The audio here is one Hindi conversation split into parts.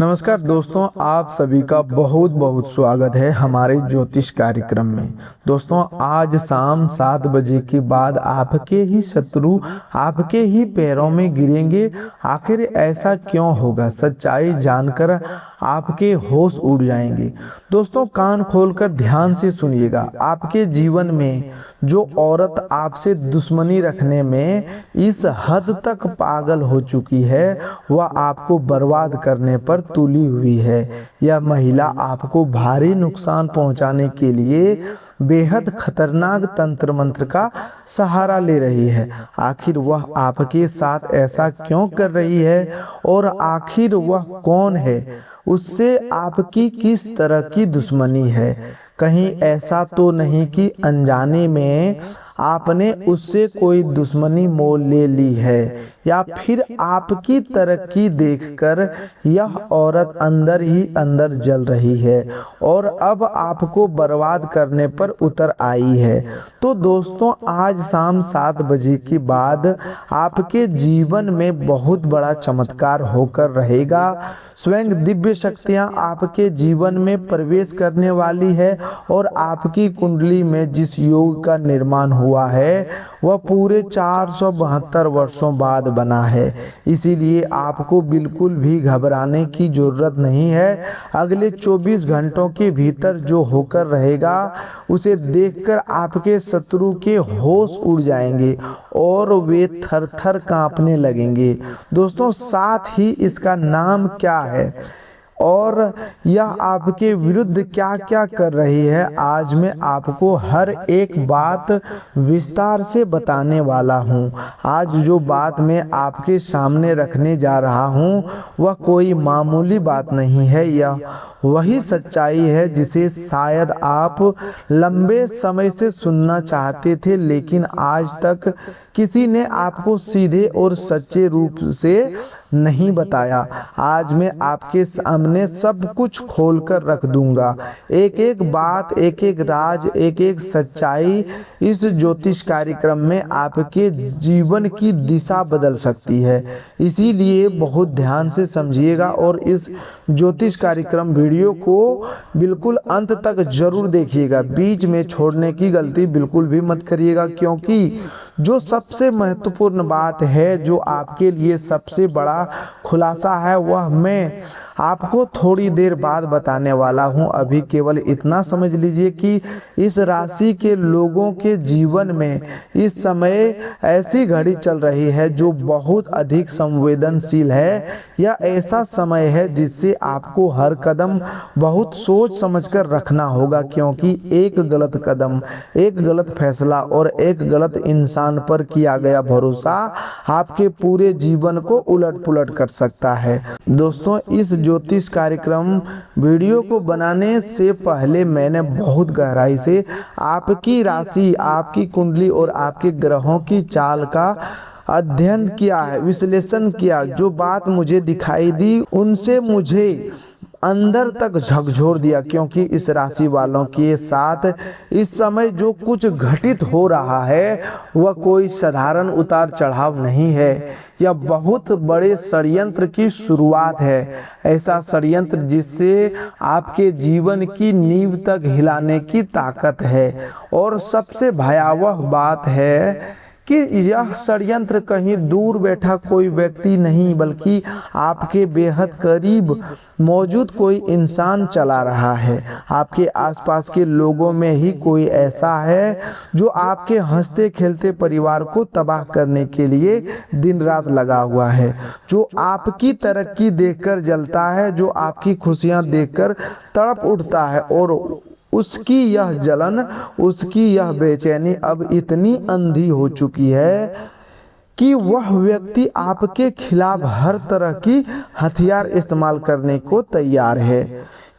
नमस्कार दोस्तों, आप सभी का बहुत बहुत स्वागत है हमारे ज्योतिष कार्यक्रम में। दोस्तों, आज शाम 7 बजे के बाद आपके ही शत्रु आपके ही पैरों में गिरेंगे। आखिर ऐसा क्यों होगा? सच्चाई जानकर आपके होश उड़ जाएंगे। दोस्तों, कान खोलकर ध्यान से सुनिएगा। आपके जीवन में जो औरत आपसे दुश्मनी रखने में इस हद तक पागल हो चुकी है, वह आपको बर्बाद करने पर तुली हुई है। यह महिला आपको भारी नुकसान पहुंचाने के लिए बेहद खतरनाक तंत्र मंत्र का सहारा ले रही है। आखिर वह आपके साथ ऐसा क्यों कर रही है और आखिर वह कौन है? उससे आपकी किस तरह की दुश्मनी है? कहीं ऐसा तो नहीं कि अनजाने में आपने उससे कोई दुश्मनी मोल ले ली है, या फिर आपकी तरक्की देखकर यह औरत अंदर ही अंदर जल रही है और अब आपको बर्बाद करने पर उतर आई है। तो दोस्तों, आज शाम 7 बजे के बाद आपके जीवन में बहुत बड़ा चमत्कार होकर रहेगा। स्वयं दिव्य शक्तियां आपके जीवन में प्रवेश करने वाली है और आपकी कुंडली में जिस योग का निर्माण हुआ है वह पूरे 472 वर्षों बाद बना है। इसीलिए आपको बिल्कुल भी घबराने की जरूरत नहीं है। अगले 24 घंटों के भीतर जो होकर रहेगा उसे देखकर आपके शत्रु के होश उड़ जाएंगे और वे थर थर कांपने लगेंगे। दोस्तों, साथ ही इसका नाम क्या है और यह आपके विरुद्ध क्या क्या कर रही है, आज मैं आपको हर एक बात विस्तार से बताने वाला हूँ। आज जो बात मैं आपके सामने रखने जा रहा हूँ वह कोई मामूली बात नहीं है। यह वही सच्चाई है जिसे शायद आप लंबे समय से सुनना चाहते थे, लेकिन आज तक किसी ने आपको सीधे और सच्चे रूप से नहीं बताया। आज मैं आपके सामने सब कुछ खोलकर रख दूंगा। एक एक बात, एक एक राज, एक एक सच्चाई इस ज्योतिष कार्यक्रम में आपके जीवन की दिशा बदल सकती है। इसीलिए बहुत ध्यान से समझिएगा और इस ज्योतिष कार्यक्रम वीडियो को बिल्कुल अंत तक जरूर देखिएगा। बीच में छोड़ने की गलती बिल्कुल भी मत करिएगा, क्योंकि जो सबसे महत्वपूर्ण बात है, जो आपके लिए सबसे बड़ा खुलासा है, वह मैं आपको थोड़ी देर बाद बताने वाला हूं। अभी केवल इतना समझ लीजिए कि इस राशि के लोगों के जीवन में इस समय ऐसी घड़ी चल रही है जो बहुत अधिक संवेदनशील है। यह ऐसा समय है जिससे आपको हर कदम बहुत सोच समझकर रखना होगा, क्योंकि एक गलत कदम, एक गलत फैसला और एक गलत इंसान पर किया गया भरोसा आपके पूरे जीवन को उलट पुलट कर सकता है। दोस्तों, इस ज्योतिष कार्यक्रम वीडियो को बनाने से पहले मैंने बहुत गहराई से आपकी राशि, आपकी कुंडली और आपके ग्रहों की चाल का अध्ययन किया है, विश्लेषण किया। जो बात मुझे दिखाई दी उनसे मुझे अंदर तक झकझोर दिया, क्योंकि इस राशि वालों के साथ इस समय जो कुछ घटित हो रहा है वह कोई साधारण उतार चढ़ाव नहीं है। यह बहुत बड़े षड्यंत्र की शुरुआत है। ऐसा षड्यंत्र जिससे आपके जीवन की नींव तक हिलाने की ताकत है। और सबसे भयावह बात है कि यह षड्यंत्र कहीं दूर बैठा कोई व्यक्ति नहीं, बल्कि आपके बेहद करीब मौजूद कोई इंसान चला रहा है। आपके आसपास के लोगों में ही कोई ऐसा है जो आपके हंसते खेलते परिवार को तबाह करने के लिए दिन रात लगा हुआ है, जो आपकी तरक्की देखकर जलता है, जो आपकी खुशियां देखकर तड़प उठता है। और उसकी यह जलन, उसकी यह बेचैनी अब इतनी अंधी हो चुकी है कि वह व्यक्ति आपके खिलाफ हर तरह की हथियार इस्तेमाल करने को तैयार है।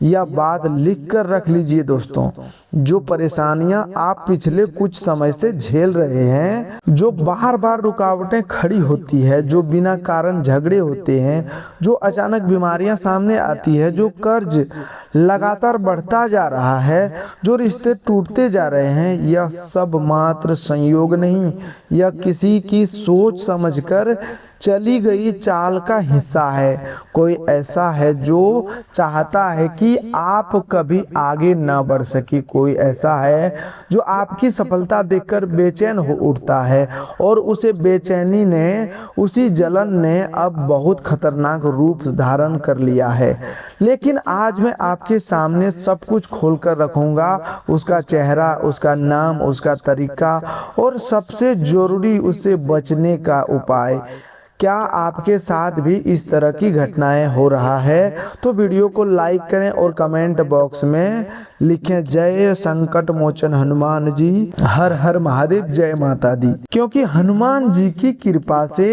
यह बात लिख कर रख लीजिए दोस्तों। जो परेशानियां आप पिछले कुछ समय से झेल रहे हैं, जो बार बार रुकावटें खड़ी होती है, जो बिना कारण झगड़े होते हैं, जो अचानक बीमारियां सामने आती है, जो कर्ज लगातार बढ़ता जा रहा है, जो रिश्ते टूटते जा रहे हैं, यह सब मात्र संयोग नहीं, यह किसी की सोच समझकर चली गई चाल का हिस्सा है। कोई ऐसा है जो चाहता है कि आप कभी आगे ना बढ़ सके। कोई ऐसा है जो आपकी सफलता देखकर बेचैन हो उठता है और उसे बेचैनी ने, उसी जलन ने अब बहुत खतरनाक रूप धारण कर लिया है। लेकिन आज मैं आपके सामने सब कुछ खोलकर रखूंगा, उसका चेहरा, उसका नाम, उसका तरीका और सबसे जरूरी उससे बचने का उपाय। क्या आपके साथ भी इस तरह की घटनाएं हो रहा है? तो वीडियो को लाइक करें और कमेंट बॉक्स में लिखें जय संकट मोचन हनुमान जी, हर हर महादेव, जय माता दी। क्योंकि हनुमान जी की कृपा से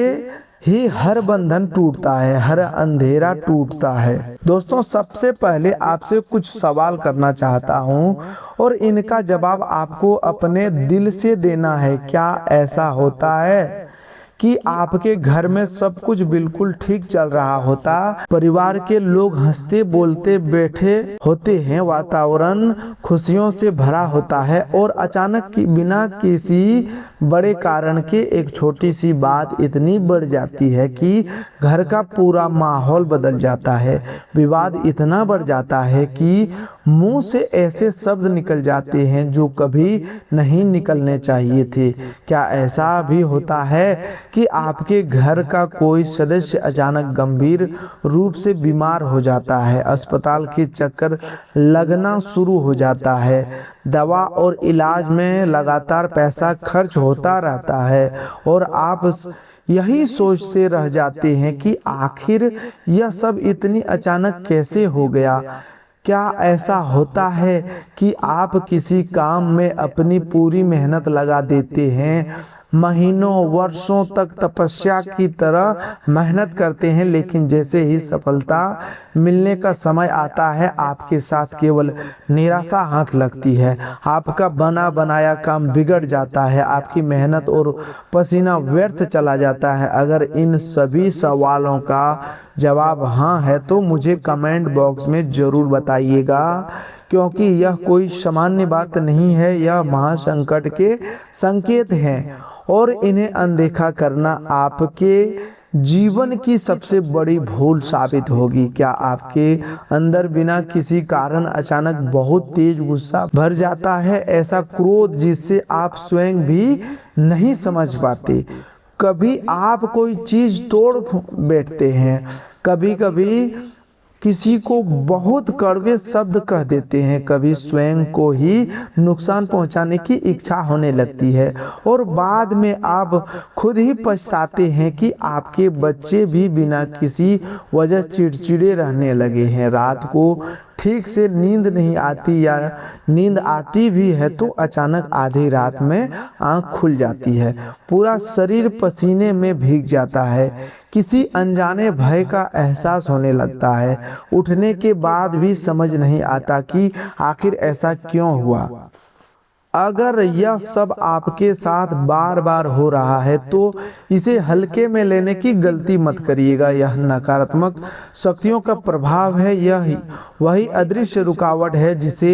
ही हर बंधन टूटता है, हर अंधेरा टूटता है। दोस्तों, सबसे पहले आपसे कुछ सवाल करना चाहता हूं और इनका जवाब आपको अपने दिल से देना है। क्या ऐसा होता है कि आपके घर में सब कुछ बिल्कुल ठीक चल रहा होता, परिवार के लोग हंसते बोलते बैठे होते हैं, वातावरण खुशियों से भरा होता है और अचानक बिना किसी बड़े कारण के एक छोटी सी बात इतनी बढ़ जाती है कि घर का पूरा माहौल बदल जाता है। विवाद इतना बढ़ जाता है कि मुंह से ऐसे शब्द निकल जाते हैं जो कभी नहीं निकलने चाहिए थे। क्या ऐसा भी होता है कि आपके घर का कोई सदस्य अचानक गंभीर रूप से बीमार हो जाता है, अस्पताल के चक्कर लगना शुरू हो जाता है, दवा और इलाज में लगातार पैसा खर्च होता रहता है और आप यही सोचते रह जाते हैं कि आखिर यह सब इतनी अचानक कैसे हो गया? क्या ऐसा होता है कि आप किसी काम में अपनी पूरी मेहनत लगा देते हैं, महीनों वर्षों तक तपस्या की तरह मेहनत करते हैं, लेकिन जैसे ही सफलता मिलने का समय आता है आपके साथ केवल निराशा हाथ लगती है, आपका बना बनाया काम बिगड़ जाता है, आपकी मेहनत और पसीना व्यर्थ चला जाता है? अगर इन सभी सवालों का जवाब हाँ है तो मुझे कमेंट बॉक्स में ज़रूर बताइएगा, क्योंकि यह कोई सामान्य बात नहीं है, यह महासंकट के संकेत हैं और इन्हें अनदेखा करना आपके जीवन की सबसे बड़ी भूल साबित होगी। क्या आपके अंदर बिना किसी कारण अचानक बहुत तेज गुस्सा भर जाता है, ऐसा क्रोध जिससे आप स्वयं भी नहीं समझ पाते? कभी आप कोई चीज तोड़ बैठते हैं, कभी कभी किसी को बहुत कड़वे शब्द कह देते हैं, कभी स्वयं को ही नुकसान पहुंचाने की इच्छा होने लगती है और बाद में आप खुद ही पछताते हैं कि आपके बच्चे भी बिना किसी वजह चिड़चिड़े रहने लगे हैं। रात को ठीक से नींद नहीं आती या नींद आती भी है तो अचानक आधी रात में आंख खुल जाती है, पूरा शरीर पसीने में भीग जाता है, किसी अनजाने भय का एहसास होने लगता है। उठने के बाद भी समझ नहीं आता कि आखिर ऐसा क्यों हुआ। अगर यह सब आपके साथ बार बार हो रहा है तो इसे हल्के में लेने की गलती मत करिएगा। यह नकारात्मक शक्तियों का प्रभाव है, यह वही अदृश्य रुकावट है जिसे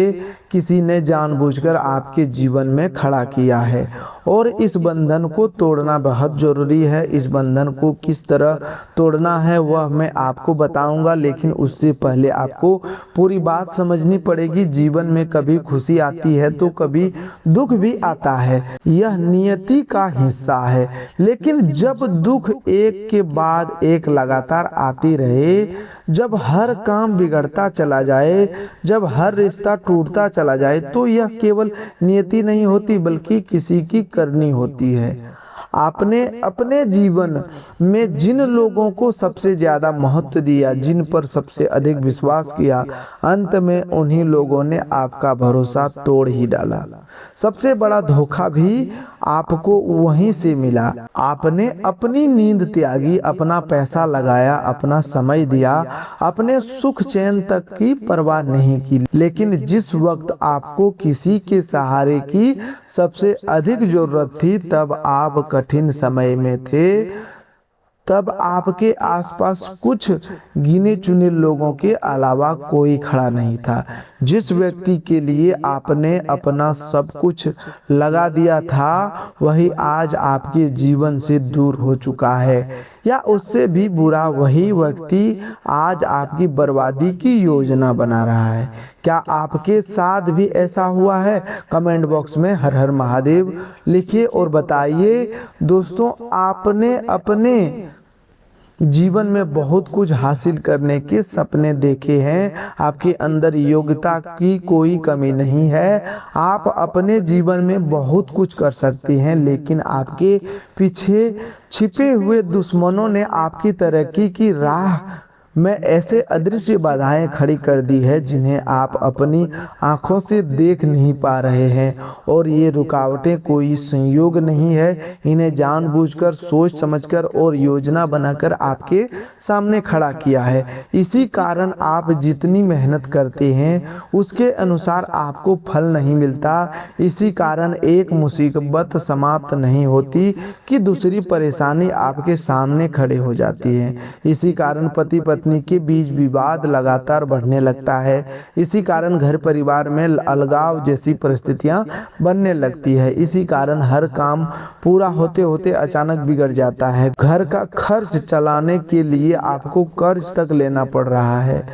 किसी ने जानबूझकर आपके जीवन में खड़ा किया है और इस बंधन को तोड़ना बहुत जरूरी है। इस बंधन को किस तरह तोड़ना है वह मैं आपको बताऊंगा, लेकिन उससे पहले आपको पूरी बात समझनी पड़ेगी। जीवन में कभी खुशी आती है तो कभी दुख भी आता है, यह नियति का हिस्सा है। लेकिन जब दुख एक के बाद एक लगातार आती रहे, जब हर काम बिगड़ता चला जाए, जब हर रिश्ता टूटता चला जाए, तो यह केवल नियति नहीं होती बल्कि किसी की करनी होती है। आपने अपने जीवन में जिन लोगों को सबसे ज्यादा महत्व दिया, जिन पर सबसे अधिक विश्वास किया, अंत में उन्हीं लोगों ने आपका भरोसा तोड़ ही डाला। सबसे बड़ा धोखा भी आपको वहीं से मिला। आपने अपनी नींद त्यागी, अपना पैसा लगाया, अपना समय दिया, अपने सुख चैन तक की परवाह नहीं की, लेकिन जिस वक्त आपको किसी के सहारे की सबसे अधिक जरूरत थी तब आप कठिन समय में थे, तब आपके आसपास कुछ गिने चुने लोगों के अलावा कोई खड़ा नहीं था। जिस व्यक्ति के लिए आपने अपना सब कुछ लगा दिया था वही आज आपके जीवन से दूर हो चुका है, या उससे भी बुरा वही व्यक्ति आज आपकी बर्बादी की योजना बना रहा है। क्या आपके साथ भी ऐसा हुआ है? कमेंट बॉक्स में हर हर महादेव लिखिए और बताइए। दोस्तों, आपने अपने जीवन में बहुत कुछ हासिल करने के सपने देखे हैं, आपके अंदर योग्यता की कोई कमी नहीं है, आप अपने जीवन में बहुत कुछ कर सकते हैं, लेकिन आपके पीछे छिपे हुए दुश्मनों ने आपकी तरक्की की राह में ऐसे अदृश्य बाधाएं खड़ी कर दी है जिन्हें आप अपनी आंखों से देख नहीं पा रहे हैं। और ये रुकावटें कोई संयोग नहीं है, इन्हें जानबूझकर, सोच समझकर और योजना बनाकर आपके सामने खड़ा किया है। इसी कारण आप जितनी मेहनत करते हैं उसके अनुसार आपको फल नहीं मिलता। इसी कारण एक मुसीबत समाप्त नहीं होती कि दूसरी परेशानी आपके सामने खड़े हो जाती है। इसी कारण पति पत्नी के बीच विवाद लगातार बढ़ने लगता है। इसी कारण घर परिवार में अलगाव जैसी परिस्थितियां बनने लगती है। इसी कारण हर काम पूरा होते होते अचानक बिगड़ जाता है। घर का खर्च चलाने के लिए आपको कर्ज तक लेना पड़ रहा है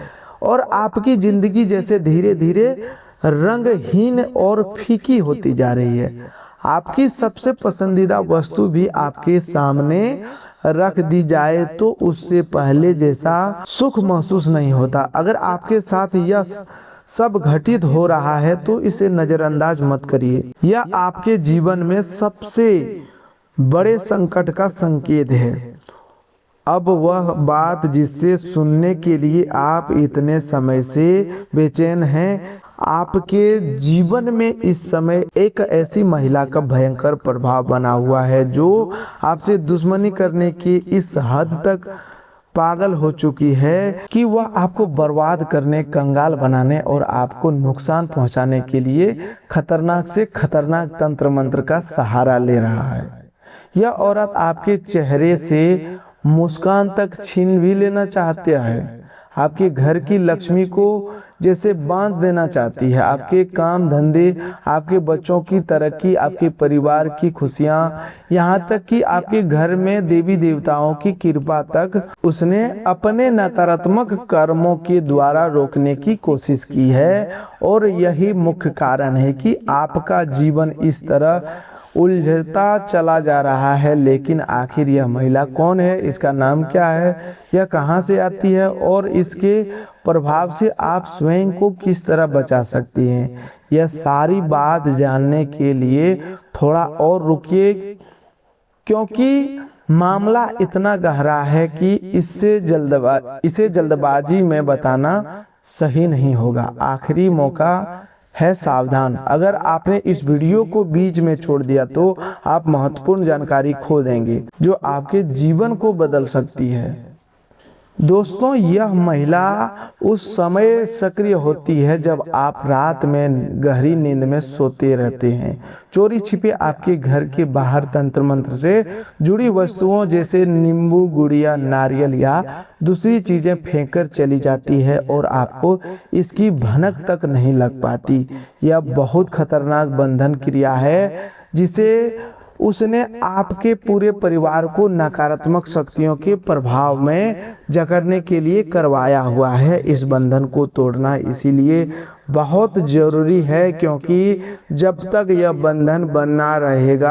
और आपकी जिंदगी जैसे धीरे धीरे रंगहीन और फीकी होती जा रही है। आपकी सबसे पसंदीदा वस्तु भी आपके सामने रख दी जाए तो उससे पहले जैसा सुख महसूस नहीं होता। अगर आपके साथ यह सब घटित हो रहा है तो इसे नजरअंदाज मत करिए। यह आपके जीवन में सबसे बड़े संकट का संकेत है। अब वह बात जिससे सुनने के लिए आप इतने समय से बेचैन हैं, आपके जीवन में इस समय एक ऐसी महिला का भयंकर प्रभाव बना हुआ है जो आपसे दुश्मनी करने की इस हद तक पागल हो चुकी है कि वह आपको बर्बाद करने, कंगाल बनाने और आपको नुकसान पहुंचाने के लिए खतरनाक से खतरनाक तंत्र मंत्र का सहारा ले रहा है। यह औरत आपके चेहरे से मुस्कान तक छीन भी लेना चाहती है, आपके घर की लक्ष्मी को जैसे बांध देना चाहती है। आपके काम धंधे, आपके बच्चों की तरक्की, आपके परिवार की खुशियां, यहाँ तक कि आपके घर में देवी देवताओं की कृपा तक उसने अपने नकारात्मक कर्मों के द्वारा रोकने की कोशिश की है। और यही मुख्य कारण है कि आपका जीवन इस तरह उलझता चला जा रहा है। लेकिन आखिर यह महिला कौन है, इसका नाम क्या है, यह कहां से आती है और इसके प्रभाव से आप स्वयं को किस तरह बचा सकती हैं, यह सारी बात जानने के लिए थोड़ा और रुकिए, क्योंकि मामला इतना गहरा है कि इसे जल्दबाजी में बताना सही नहीं होगा। आखिरी मौका है, सावधान। अगर आपने इस वीडियो को बीच में छोड़ दिया तो आप महत्वपूर्ण जानकारी खो देंगे जो आपके जीवन को बदल सकती है। दोस्तों, यह महिला उस समय सक्रिय होती है जब आप रात में गहरी नींद में सोते रहते हैं। चोरी छिपे आपके घर के बाहर तंत्र मंत्र से जुड़ी वस्तुओं जैसे नींबू, गुड़िया, नारियल या दूसरी चीजें फेंककर चली जाती है और आपको इसकी भनक तक नहीं लग पाती। यह बहुत खतरनाक बंधन क्रिया है जिसे उसने आपके पूरे परिवार को नकारात्मक शक्तियों के प्रभाव में जकड़ने के लिए करवाया हुआ है। इस बंधन को तोड़ना इसीलिए बहुत जरूरी है क्योंकि जब तक यह बंधन बना रहेगा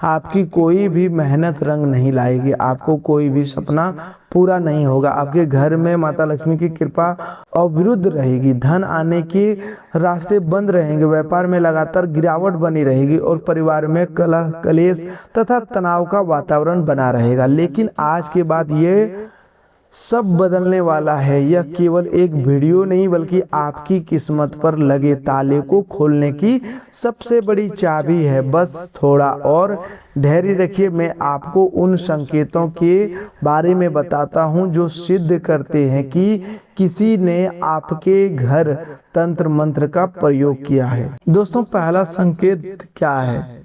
आपकी कोई भी मेहनत रंग नहीं लाएगी, आपको कोई भी सपना पूरा नहीं होगा। आपके घर में माता लक्ष्मी की कृपा अविरुद्ध रहेगी, धन आने के रास्ते बंद रहेंगे, व्यापार में लगातार गिरावट बनी रहेगी और परिवार में कलह, कलेश तथा तनाव का वातावरण बना रहेगा। लेकिन आज के बाद ये सब बदलने वाला है। यह केवल एक वीडियो नहीं बल्कि आपकी किस्मत पर लगे ताले को खोलने की सबसे बड़ी चाबी है। बस थोड़ा और धैर्य रखिए, मैं आपको उन संकेतों के बारे में बताता हूं जो सिद्ध करते हैं कि किसी ने आपके घर तंत्र मंत्र का प्रयोग किया है। दोस्तों, पहला संकेत क्या है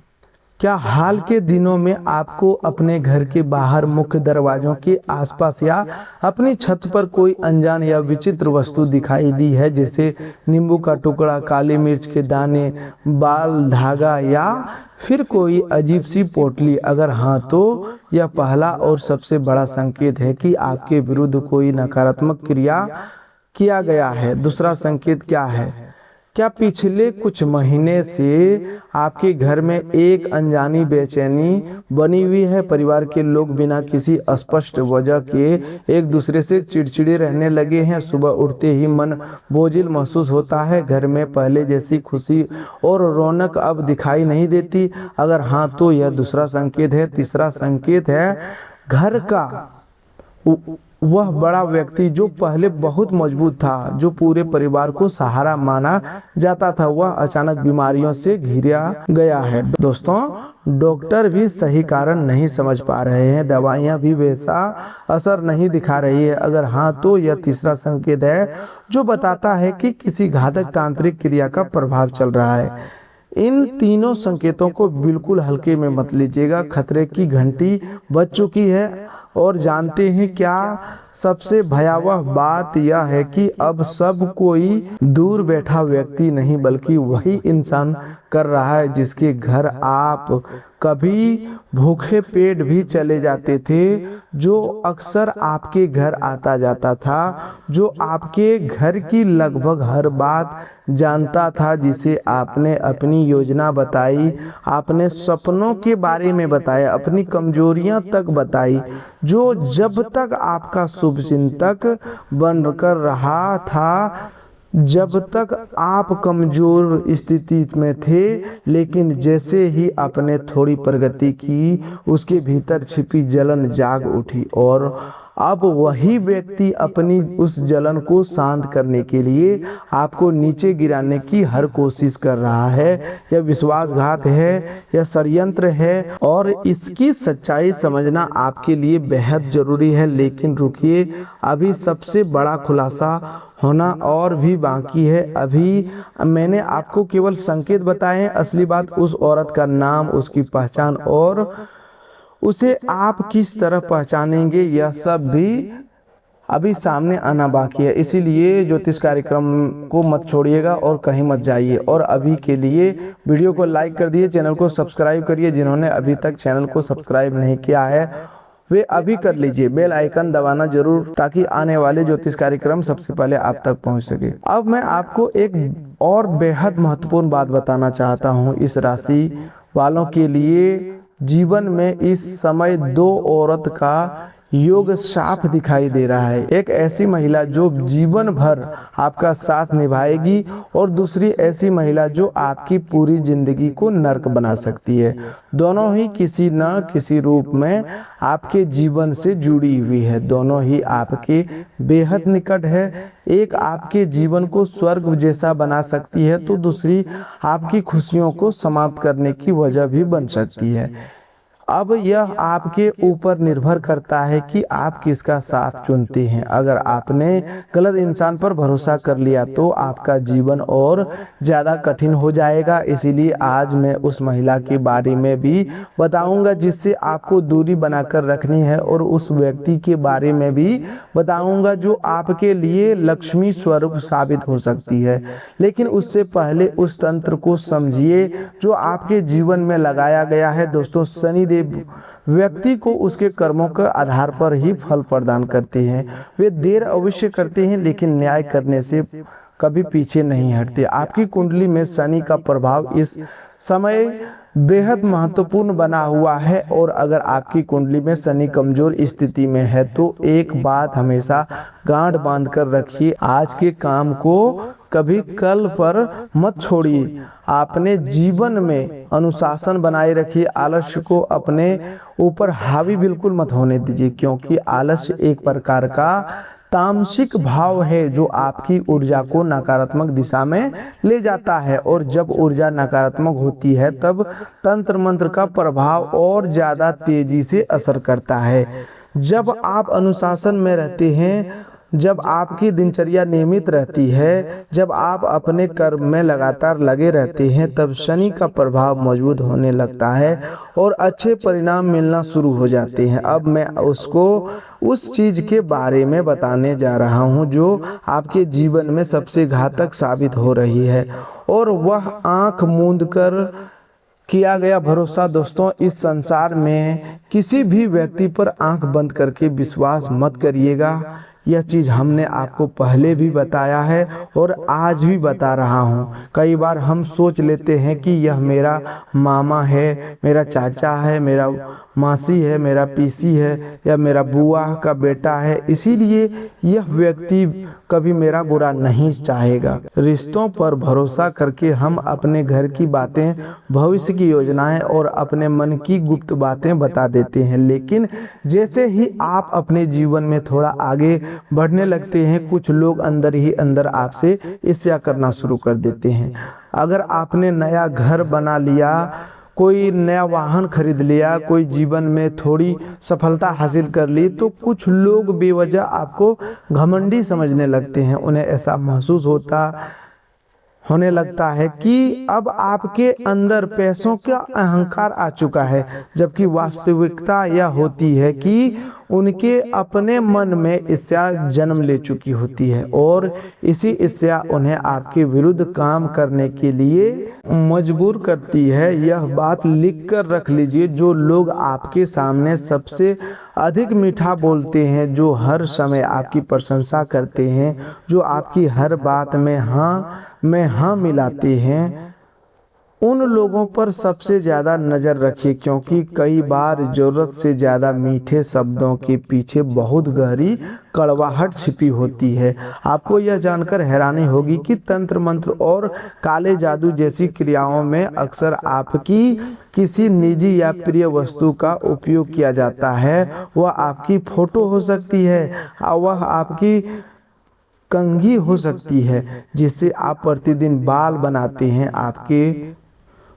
क्या हाल के दिनों में आपको अपने घर के बाहर मुख्य दरवाजों के आसपास या अपनी छत पर कोई अनजान या विचित्र वस्तु दिखाई दी है, जैसे नींबू का टुकड़ा, काली मिर्च के दाने, बाल धागा या फिर कोई अजीब सी पोटली? अगर हाँ तो यह पहला और सबसे बड़ा संकेत है कि आपके विरुद्ध कोई नकारात्मक क्रिया किया गया है। दूसरा संकेत क्या है? क्या पिछले कुछ महीने से आपके घर में एक अनजानी बेचैनी बनी हुई है? परिवार के लोग बिना किसी स्पष्ट वजह के एक दूसरे से चिड़चिड़े रहने लगे हैं। सुबह उठते ही मन बोझिल महसूस होता है। घर में पहले जैसी खुशी और रौनक अब दिखाई नहीं देती। अगर हाँ तो यह दूसरा संकेत है। तीसरा संकेत है घर का वह बड़ा व्यक्ति जो पहले बहुत मजबूत था, जो पूरे परिवार को सहारा माना जाता था, वह अचानक बीमारियों से घिरा गया है। दोस्तों, डॉक्टर भी सही कारण नहीं समझ पा रहे हैं, दवाइयां भी वैसा असर नहीं दिखा रही है। अगर हाँ तो यह तीसरा संकेत है जो बताता है कि किसी घातक तांत्रिक क्रिया का प्रभाव चल रहा है। इन तीनों संकेतों को बिल्कुल हल्के में मत लीजिएगा। खतरे की घंटी बज चुकी है। और जानते हैं क्या सबसे भयावह बात यह है कि अब सब कोई दूर बैठा व्यक्ति नहीं बल्कि वही इंसान कर रहा है जिसके घर आप कभी भूखे पेट भी चले जाते थे, जो अक्सर आपके घर आता जाता था, जो आपके घर की लगभग हर बात जानता था, जिसे आपने अपनी योजना बताई, आपने सपनों के बारे में बताया, अपनी कमजोरियां तक बताई, जो जब तक आपका शुभचिंतक बनकर रहा था, जब तक आप कमजोर स्थिति में थे, लेकिन जैसे ही आपने थोड़ी प्रगति की, उसके भीतर छिपी जलन जाग उठी और अब वही व्यक्ति अपनी उस जलन को शांत करने के लिए आपको नीचे गिराने की हर कोशिश कर रहा है। यह विश्वासघात है, यह षड्यंत्र है और इसकी सच्चाई समझना आपके लिए बेहद जरूरी है। लेकिन रुकिए, अभी सबसे बड़ा खुलासा होना और भी बाकी है। अभी मैंने आपको केवल संकेत बताए हैं, असली बात उस औरत का नाम, उसकी पहचान और उसे आप किस तरह पहचानेंगे, यह सब भी अभी सामने आना बाकी है। इसीलिए ज्योतिष कार्यक्रम को मत छोड़िएगा और कहीं मत जाइए। और अभी के लिए वीडियो को लाइक कर दिए, चैनल को सब्सक्राइब करिए। जिन्होंने अभी तक चैनल को सब्सक्राइब नहीं किया है वे अभी कर लीजिए। बेल आइकन दबाना जरूर, ताकि आने वाले ज्योतिष कार्यक्रम सबसे पहले आप तक पहुंच सके। अब मैं आपको एक और बेहद महत्वपूर्ण बात बताना चाहता हूं। इस राशि वालों के लिए जीवन में इस समय दो औरत का योग साफ दिखाई दे रहा है। एक ऐसी महिला जो जीवन भर आपका साथ निभाएगी और दूसरी ऐसी महिला जो आपकी पूरी जिंदगी को नर्क बना सकती है। दोनों ही किसी न किसी रूप में आपके जीवन से जुड़ी हुई है, दोनों ही आपके बेहद निकट है। एक आपके जीवन को स्वर्ग जैसा बना सकती है तो दूसरी आपकी खुशियों को समाप्त करने की वजह भी बन सकती है। अब यह आपके ऊपर निर्भर करता है कि आप किसका साथ चुनते हैं। अगर आपने गलत इंसान पर भरोसा कर लिया तो आपका जीवन और ज़्यादा कठिन हो जाएगा। इसीलिए आज मैं उस महिला के बारे में भी बताऊंगा जिससे आपको दूरी बनाकर रखनी है, और उस व्यक्ति के बारे में भी बताऊंगा जो आपके लिए लक्ष्मी स्वरूप साबित हो सकती है। लेकिन उससे पहले उस तंत्र को समझिए जो आपके जीवन में लगाया गया है। दोस्तों, शनि व्यक्ति को उसके कर्मों के आधार पर ही फल प्रदान करते हैं। वे देर अवश्य करते हैं लेकिन न्याय करने से कभी पीछे नहीं हटते। आपकी कुंडली में शनि का प्रभाव इस समय बेहद महत्वपूर्ण बना हुआ है, और अगर आपकी कुंडली में शनि कमजोर स्थिति में है तो एक बात हमेशा गांठ बांध कर रखिए, आज के काम को कभी कल पर मत छोड़िए। आपने जीवन में अनुशासन बनाए रखिए, आलस्य को अपने ऊपर हावी बिल्कुल मत होने दीजिए, क्योंकि आलस्य एक प्रकार का तामसिक भाव है जो आपकी ऊर्जा को नकारात्मक दिशा में ले जाता है। और जब ऊर्जा नकारात्मक होती है तब तंत्र मंत्र का प्रभाव और ज्यादा तेजी से असर करता है। जब आप अनुशासन में रहते हैं, जब आपकी दिनचर्या नियमित रहती है, जब आप अपने कर्म में लगातार लगे रहते हैं, तब शनि का प्रभाव मजबूत होने लगता है और अच्छे परिणाम मिलना शुरू हो जाते हैं। अब मैं उसको उस चीज के बारे में बताने जा रहा हूं जो आपके जीवन में सबसे घातक साबित हो रही है, और वह आंख मूंद कर किया गया भरोसा। दोस्तों, इस संसार में किसी भी व्यक्ति पर आंख बंद करके विश्वास मत करिएगा। यह चीज़ हमने आपको पहले भी बताया है और आज भी बता रहा हूँ। कई बार हम सोच लेते हैं कि यह मेरा मामा है, मेरा चाचा है, मेरा मासी है, मेरा पीसी है, या मेरा बुआ का बेटा है, इसीलिए यह व्यक्ति कभी मेरा बुरा नहीं चाहेगा। रिश्तों पर भरोसा करके हम अपने घर की बातें, भविष्य की योजनाएं और अपने मन की गुप्त बातें बता देते हैं, लेकिन जैसे ही आप अपने जीवन में थोड़ा आगे बढ़ने लगते हैं, कुछ लोग अंदर ही अंदर आपसे ईर्ष्या करना शुरू कर देते हैं। अगर आपने नया घर बना लिया, कोई नया वाहन खरीद लिया, कोई जीवन में थोड़ी सफलता हासिल कर ली, तो कुछ लोग बेवजह आपको घमंडी समझने लगते हैं। उन्हें ऐसा महसूस होने लगता है कि अब आपके अंदर पैसों का अहंकार आ चुका है, जबकि वास्तविकता यह होती है कि उनके अपने मन में ईर्ष्या जन्म ले चुकी होती है और इसी ईर्ष्या उन्हें आपके विरुद्ध काम करने के लिए मजबूर करती है। यह बात लिख कर रख लीजिए, जो लोग आपके सामने सबसे अधिक मीठा बोलते हैं, जो हर समय आपकी प्रशंसा करते हैं, जो आपकी हर बात में हाँ मिलाते हैं, उन लोगों पर सबसे ज़्यादा नज़र रखिए, क्योंकि कई बार ज़रूरत से ज़्यादा मीठे शब्दों के पीछे बहुत गहरी कड़वाहट छिपी होती है। आपको यह जानकर हैरानी होगी कि तंत्र मंत्र और काले जादू जैसी क्रियाओं में अक्सर आपकी किसी निजी या प्रिय वस्तु का उपयोग किया जाता है। वह आपकी फ़ोटो हो सकती है, वह आपकी कंघी हो सकती है जिससे आप प्रतिदिन बाल बनाते हैं, आपके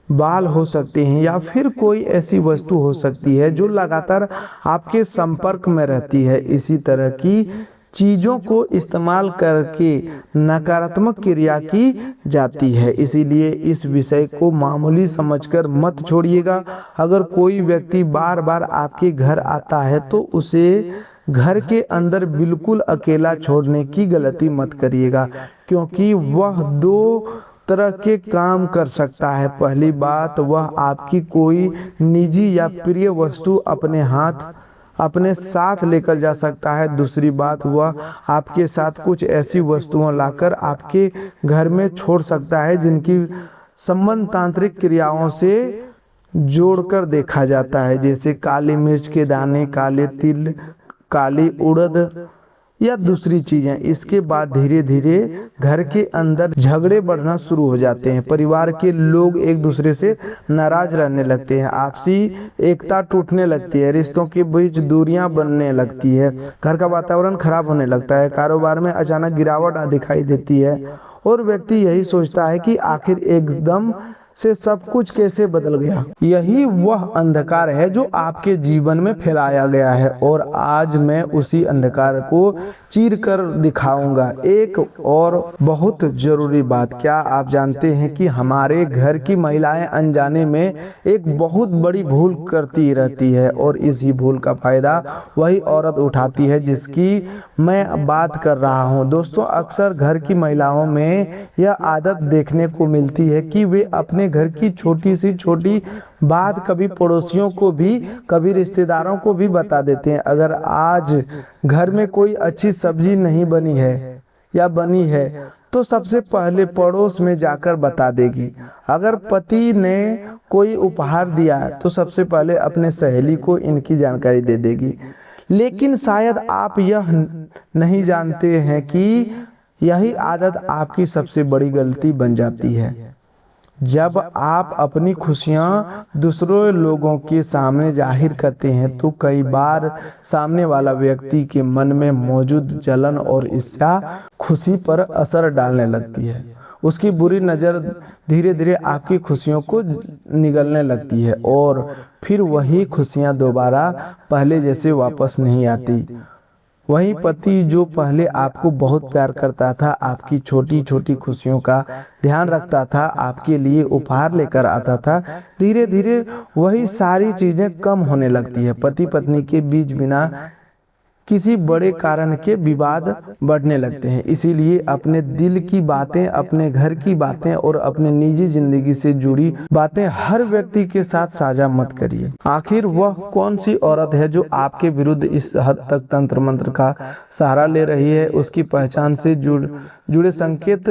बाल हो सकते हैं, या फिर कोई ऐसी वस्तु हो सकती है जो लगातार आपके संपर्क में रहती है। इसी तरह की चीज़ों को इस्तेमाल करके नकारात्मक क्रिया की जाती है, इसीलिए इस विषय को मामूली समझकर मत छोड़िएगा। अगर कोई व्यक्ति बार बार आपके घर आता है तो उसे घर के अंदर बिल्कुल अकेला छोड़ने की गलती मत करिएगा, क्योंकि वह दो तरह के काम कर सकता है। पहली बात, वह आपकी कोई निजी या प्रिय वस्तु अपने साथ लेकर जा सकता है। दूसरी बात, वह आपके साथ कुछ ऐसी वस्तुएं लाकर आपके घर में छोड़ सकता है जिनकी संबंध तांत्रिक क्रियाओं से जोड़कर देखा जाता है, जैसे काली मिर्च के दाने, काले तिल, काली उड़द या दूसरी चीजें। इसके बाद धीरे धीरे घर के अंदर झगड़े बढ़ना शुरू हो जाते हैं, परिवार के लोग एक दूसरे से नाराज रहने लगते हैं, आपसी एकता टूटने लगती है, रिश्तों के बीच दूरियां बनने लगती है, घर का वातावरण खराब होने लगता है, कारोबार में अचानक गिरावट दिखाई देती है और व्यक्ति यही सोचता है कि आखिर एकदम से सब कुछ कैसे बदल गया। यही वह अंधकार है जो आपके जीवन में फैलाया गया है और आज मैं उसी अंधकार को चीर कर दिखाऊंगा। एक और बहुत जरूरी बात, क्या आप जानते हैं कि हमारे घर की महिलाएं अनजाने में एक बहुत बड़ी भूल करती रहती है और इसी भूल का फायदा वही औरत उठाती है जिसकी मैं बात कर रहा हूं। दोस्तों, अक्सर घर की महिलाओं में यह आदत देखने को मिलती है कि वे अपने घर की छोटी सी छोटी बात कभी पड़ोसियों को भी, कभी रिश्तेदारों को भी बता देते हैं। अगर आज घर में कोई अच्छी सब्जी नहीं बनी है या बनी है तो सबसे पहले पड़ोस में जाकर बता देगी। अगर पति ने कोई उपहार दिया तो सबसे पहले अपने सहेली को इनकी जानकारी दे देगी। लेकिन शायद आप यह नहीं जानते हैं कि यही आदत आपकी सबसे बड़ी गलती बन जाती है। जब आप अपनी खुशियां दूसरों लोगों के सामने जाहिर करते हैं तो कई बार सामने वाला व्यक्ति के मन में मौजूद जलन और ईर्ष्या खुशी पर असर डालने लगती है। उसकी बुरी नज़र धीरे धीरे आपकी खुशियों को निगलने लगती है और फिर वही खुशियां दोबारा पहले जैसे वापस नहीं आती। वही पति जो पहले आपको बहुत प्यार करता था, आपकी छोटी छोटी खुशियों का ध्यान रखता था, आपके लिए उपहार लेकर आता था, धीरे धीरे वही सारी चीजें कम होने लगती है। पति पत्नी के बीच बिना किसी बड़े कारण के विवाद बढ़ने लगते हैं। इसीलिए अपने दिल की बातें, अपने घर की बातें और अपने निजी जिंदगी से जुड़ी बातें हर व्यक्ति के साथ साझा मत करिए। आखिर वह कौन सी औरत है जो आपके विरुद्ध इस हद तक तंत्र मंत्र का सहारा ले रही है? उसकी पहचान से जुड़े संकेत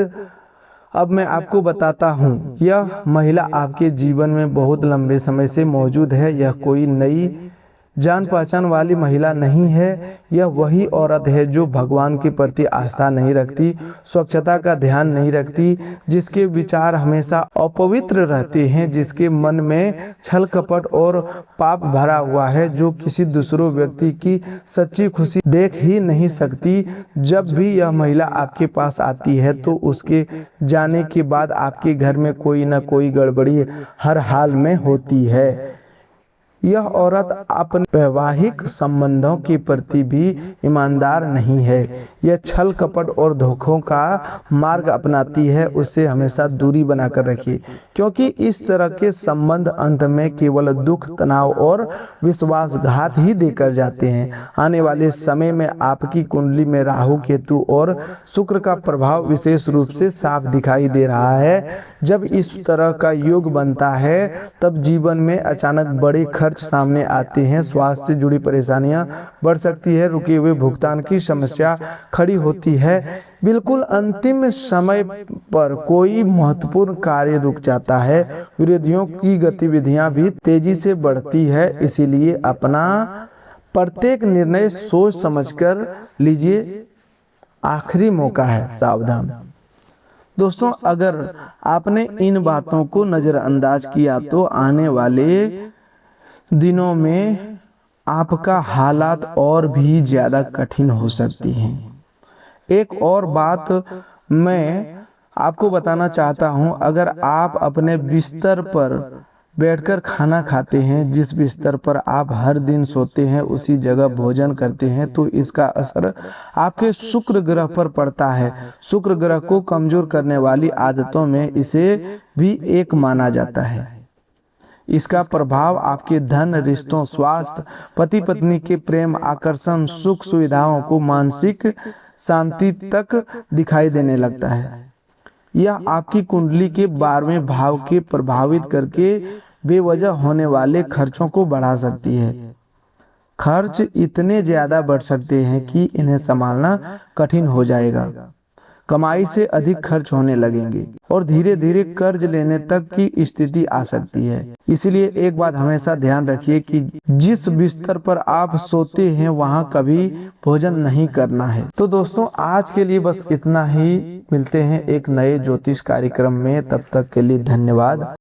अब मैं आपको बताता हूँ। यह महिला आपके जीवन में बहुत लंबे समय से मौजूद है। यह कोई नई जान पहचान वाली महिला नहीं है। यह वही औरत है जो भगवान के प्रति आस्था नहीं रखती, स्वच्छता का ध्यान नहीं रखती, जिसके विचार हमेशा अपवित्र रहते हैं, जिसके मन में छल कपट और पाप भरा हुआ है, जो किसी दूसरे व्यक्ति की सच्ची खुशी देख ही नहीं सकती। जब भी यह महिला आपके पास आती है तो उसके जाने के बाद आपके घर में कोई न कोई गड़बड़ी हर हाल में होती है। यह औरत अपने वैवाहिक संबंधों के प्रति भी ईमानदार नहीं है। यह छल कपट और धोखों का मार्ग अपनाती है। उससे हमेशा दूरी बनाकर रखिए, क्योंकि इस तरह के संबंध अंत में केवल दुख, तनाव और विश्वासघात ही देकर जाते हैं। आने वाले समय में आपकी कुंडली में राहु, केतु और शुक्र का प्रभाव विशेष रूप से साफ दिखाई दे रहा है। जब इस तरह का योग बनता है तब जीवन में अचानक बड़े खर्च सामने आते हैं, स्वास्थ्य से जुड़ी परेशानियां बढ़ सकती है, रुके हुए भुगतान की समस्या खड़ी होती है, बिल्कुल अंतिम समय पर कोई महत्वपूर्ण कार्य रुक जाता है, विरोधियों की गतिविधियां भी तेजी से बढ़ती है। इसीलिए अपना प्रत्येक निर्णय सोच समझकर लीजिए, आखिरी मौका है, सावधान। दोस्तों, अगर आपने इन बातों को नजरअंदाज किया तो आने वाले दिनों में आपका हालात और भी ज़्यादा कठिन हो सकती हैं। एक और बात मैं आपको बताना चाहता हूं, अगर आप अपने बिस्तर पर बैठकर खाना खाते हैं, जिस बिस्तर पर आप हर दिन सोते हैं, उसी जगह भोजन करते हैं, तो इसका असर आपके शुक्र ग्रह पर पड़ता है। शुक्र ग्रह को कमजोर करने वाली आदतों में इसे भी एक माना जाता है। इसका प्रभाव आपके धन, रिश्तों, स्वास्थ्य, पति पत्नी के प्रेम, आकर्षण, सुख सुविधाओं को मानसिक शांति तक दिखाई देने लगता है। यह आपकी कुंडली के 12वें भाव के प्रभावित करके बेवजह होने वाले खर्चों को बढ़ा सकती है। खर्च इतने ज्यादा बढ़ सकते हैं कि इन्हें संभालना कठिन हो जाएगा। कमाई से अधिक खर्च होने लगेंगे और धीरे धीरे कर्ज लेने तक की स्थिति आ सकती है। इसलिए एक बात हमेशा ध्यान रखिए कि जिस बिस्तर पर आप सोते हैं वहां कभी भोजन नहीं करना है। तो दोस्तों, आज के लिए बस इतना ही। मिलते हैं एक नए ज्योतिष कार्यक्रम में, तब तक के लिए धन्यवाद।